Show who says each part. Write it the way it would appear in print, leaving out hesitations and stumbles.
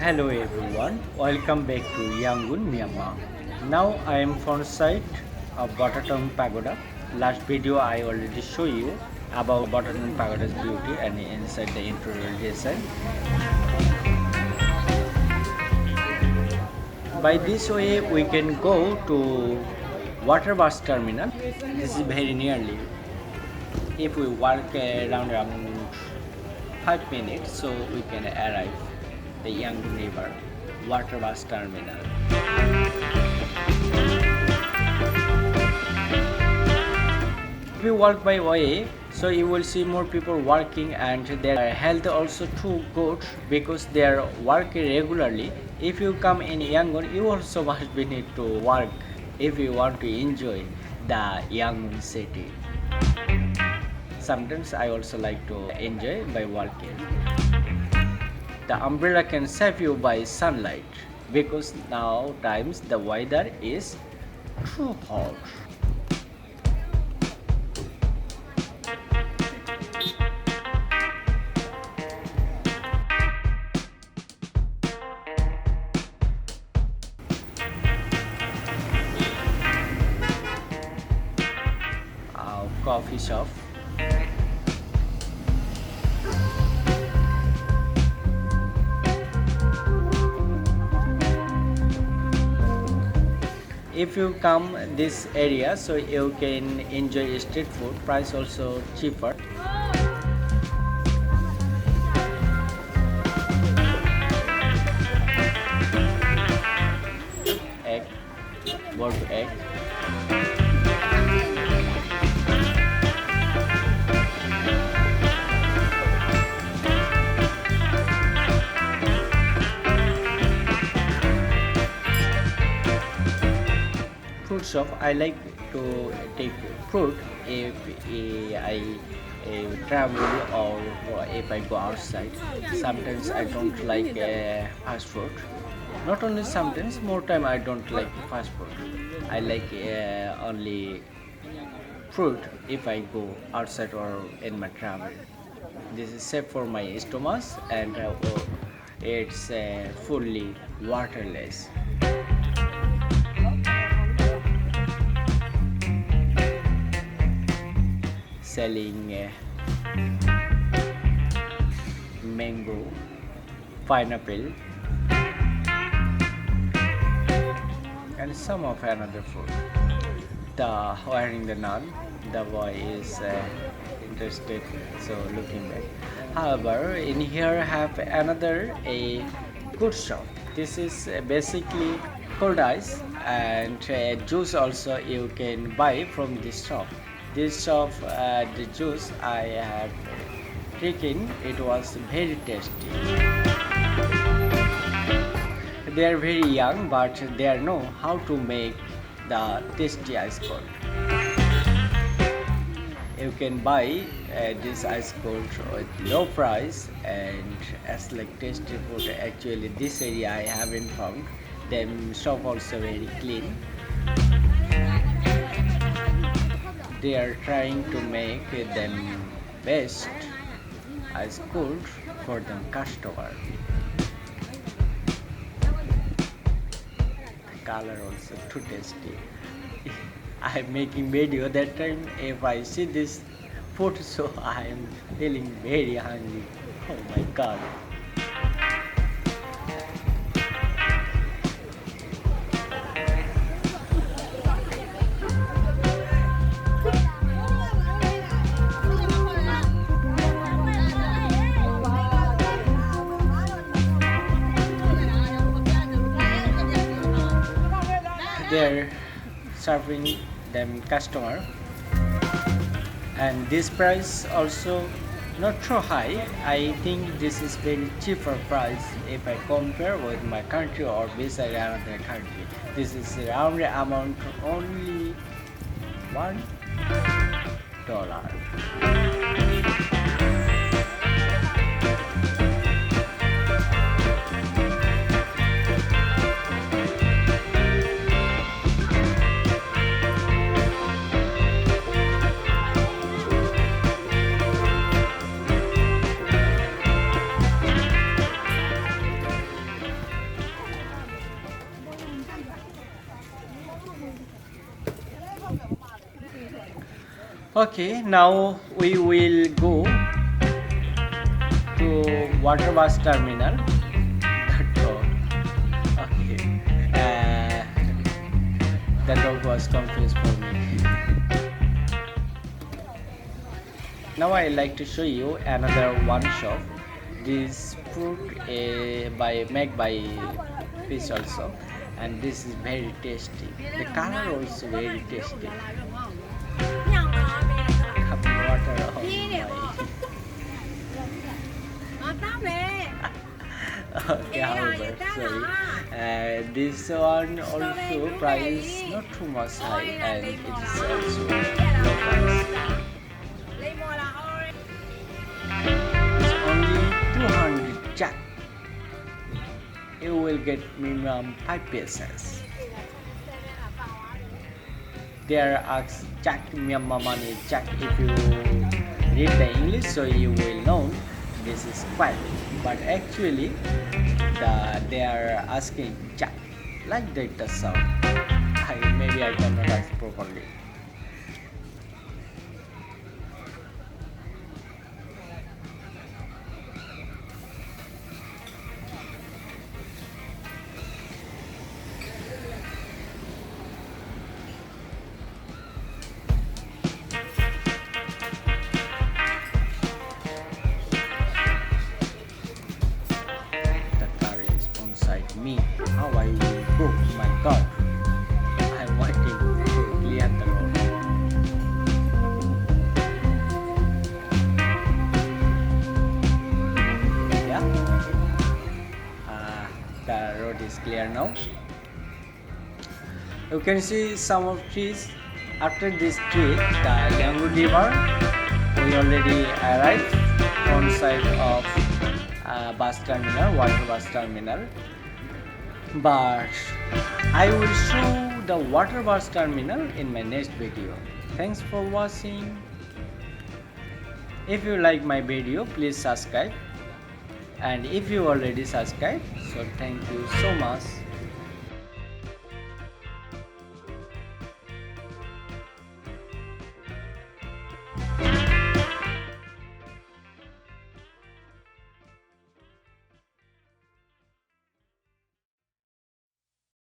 Speaker 1: Hello everyone, welcome back to Yangon Myanmar. Now I am front side of Botataung Pagoda. Last video I already show you about Botataung Pagoda's beauty and inside the interior design. By this way we can go to water bus terminal. This is very nearly. If we walk around 5 minutes, so we can arrive the Yangon River water bus terminal. If you walk by way, so you will see more people walking, and their health also too good because they are working regularly. If you come in Yangon, you also must be need to work if you want to enjoy the Yangon city. Sometimes I also like to enjoy by walking. The umbrella can save you by sunlight because now times the weather is too hot. Coffee shop. If you come this area, so you can enjoy street food. Price also cheaper. Egg, boiled egg. Fruit shop. I like to take fruit if I travel or if I go outside. Sometimes I don't like fast food. Not only sometimes, more time I don't like fast food. I like only fruit if I go outside or in my travel. This is safe for my stomach, and it's fully waterless. Selling mango, pineapple, and some of another fruit. The wearing the naan, the boy is interested, so looking back. However, in here have another a good shop. This is basically cold ice, and juice also you can buy from this shop. This shop, the juice I have taken, it was very tasty. They are very young, but they know how to make the tasty ice cold. You can buy this ice cold with low price and as like tasty food. Actually, this area I haven't found. Them shop also very clean. They are trying to make them best as cold for the customer. The color also too tasty. I'm making video that time. If I see this food, so I am feeling very hungry. Oh my god. They're serving them customer, and this price also not so high. I think this is very cheaper price if I compare with my country or beside another country. This is around the amount only $1. Okay, now we will go to water bus terminal. The dog. Okay. The dog was confused for me. Now I like to show you another one shop. This fruit made by fish also, and this is very tasty. The color also very tasty. Cup water on okay, however, sorry. This one also price not too much high, and it is also low price. It's only 200 jack. You will get minimum 5 pesos. There asks jack Myanmar money jack if you read the English, so you will know this is quite. But actually, they are asking jack like that the sound. Maybe I cannot ask properly. Me, how I will go? My God, I'm waiting to clear the road. Yeah, the road is clear now. You can see some of trees. After this tree, the Yangon River, we already arrived on side of bus terminal, water bus terminal. But I will show the water bus terminal in my next video. Thanks for watching. If you like my video, please subscribe, and if you already subscribed, so thank you so much.